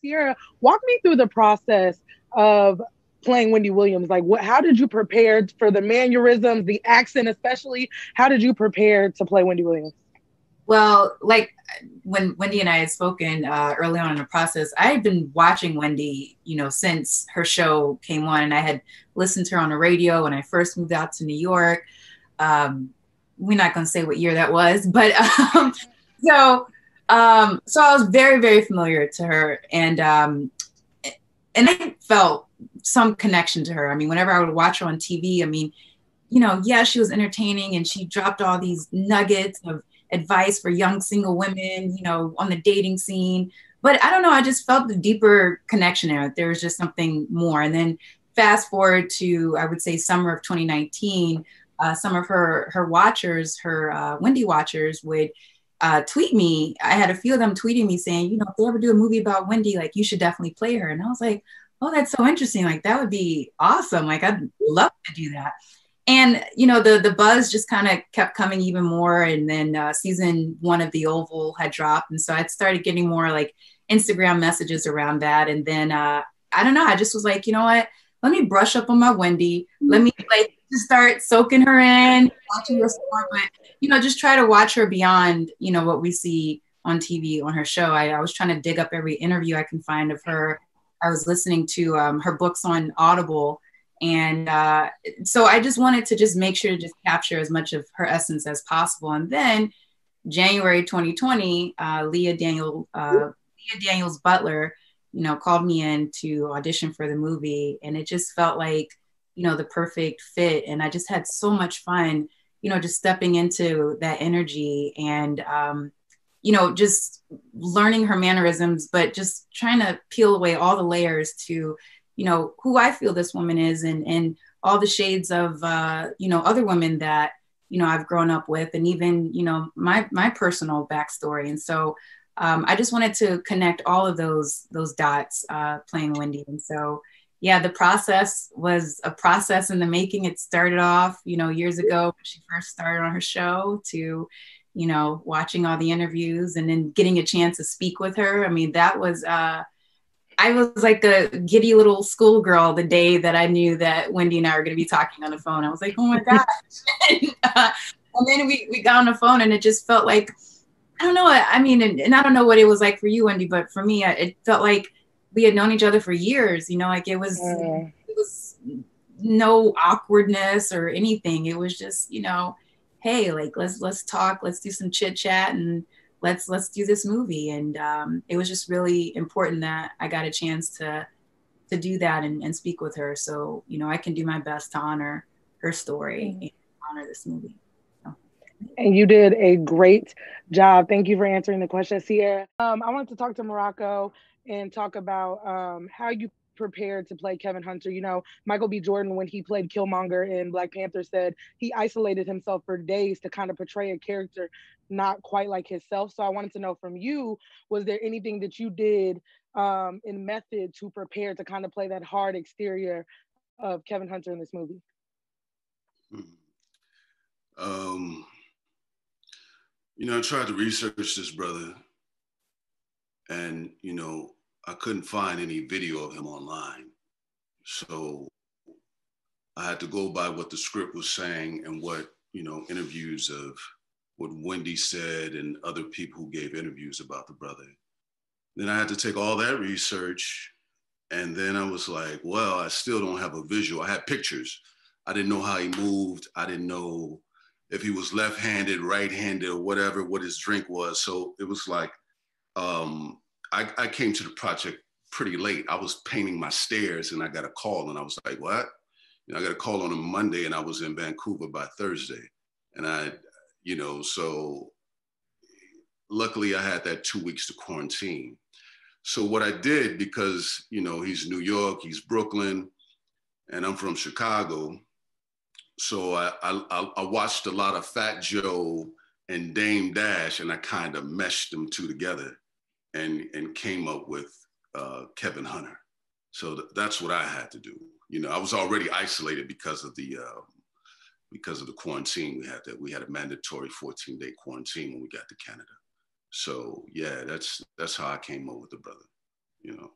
Ciera, walk me through the process of playing Wendy Williams. Like, what? How did you prepare for the mannerisms, the accent, especially? How did you prepare to play Wendy Williams? Well, like when Wendy and I had spoken early on in the process, I had been watching Wendy, since her show came on, and I had listened to her on the radio when I first moved out to New York. Um, we're not going to say what year that was, but so so I was very, very familiar to her, and I felt some connection to her. I mean, whenever I would watch her on TV, I mean, yeah, she was entertaining and she dropped all these nuggets of advice for young single women, on the dating scene. But I don't know, I just felt the deeper connection there. There was just something more. And then fast forward to, I would say, summer of 2019, some of her watchers, her Wendy watchers would tweet me. I had a few of them tweeting me saying, if they ever do a movie about Wendy, like you should definitely play her. And I was like, oh, that's so interesting. Like that would be awesome. Like I'd love to do that. And the buzz just kind of kept coming even more. And then season 1 of The Oval had dropped, and so I started getting more like Instagram messages around that. And then I don't know, I just was like, you know what? Let me brush up on my Wendy. Let me like just start soaking her in, watching her more, but just try to watch her beyond what we see on TV on her show. I was trying to dig up every interview I can find of her. I was listening to her books on Audible. And so I just wanted to just make sure to just capture as much of her essence as possible. And then January 2020, Leah Daniels Butler, called me in to audition for the movie. And it just felt like, the perfect fit. And I just had so much fun, just stepping into that energy and, just learning her mannerisms, but just trying to peel away all the layers to who I feel this woman is and all the shades of, other women that, I've grown up with, and even, my personal backstory. And so I just wanted to connect all of those dots playing Wendy. And so, yeah, the process was a process in the making. It started off, years ago when she first started on her show to, watching all the interviews and then getting a chance to speak with her. I mean, that was, I was like a giddy little schoolgirl the day that I knew that Wendy and I were going to be talking on the phone. I was like, oh my gosh. And then we got on the phone and it just felt like, I don't know. I mean, and I don't know what it was like for you, Wendy, but for me, it felt like we had known each other for years, like it was no awkwardness or anything. It was just, hey, like, let's talk, let's do some chit chat and let's do this movie. And it was just really important that I got a chance to do that and speak with her. So, I can do my best to honor her story and honor this movie. So. And you did a great job. Thank you for answering the question, Ciera. I wanted to talk to Morocco and talk about how you prepared to play Kevin Hunter. Michael B. Jordan, when he played Killmonger in Black Panther, said he isolated himself for days to kind of portray a character not quite like himself. So I wanted to know from you, was there anything that you did in method to prepare to kind of play that hard exterior of Kevin Hunter in this movie? I tried to research this brother, and I couldn't find any video of him online. So I had to go by what the script was saying and what, interviews of what Wendy said and other people who gave interviews about the brother. Then I had to take all that research, and then I was like, well, I still don't have a visual. I had pictures. I didn't know how he moved. I didn't know if he was left-handed, right-handed, or whatever, what his drink was. So it was like, I came to the project pretty late. I was painting my stairs and I got a call and I was like, what? I got a call on a Monday and I was in Vancouver by Thursday. And so luckily I had that 2 weeks to quarantine. So what I did, because, he's New York, he's Brooklyn, and I'm from Chicago. So I watched a lot of Fat Joe and Dame Dash, and I kind of meshed them two together and came up with Kevin Hunter. So that's what I had to do. I was already isolated because of the quarantine we had. We had a mandatory 14-day quarantine when we got to Canada. So yeah, that's how I came up with the brother. you know.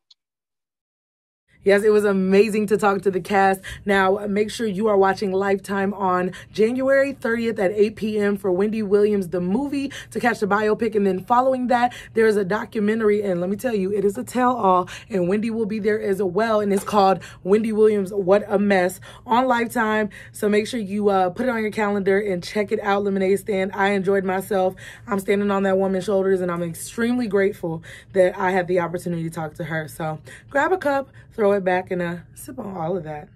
Yes, it was amazing to talk to the cast. Now, make sure you are watching Lifetime on January 30th at 8 p.m. for Wendy Williams, the movie, to catch the biopic. And then following that, there's a documentary. And let me tell you, it is a tell-all. And Wendy will be there as well. And it's called Wendy Williams, What a Mess, on Lifetime. So make sure you put it on your calendar and check it out, Lemonade Stand. I enjoyed myself. I'm standing on that woman's shoulders, and I'm extremely grateful that I had the opportunity to talk to her. So grab a cup, throw it back, and sip on all of that.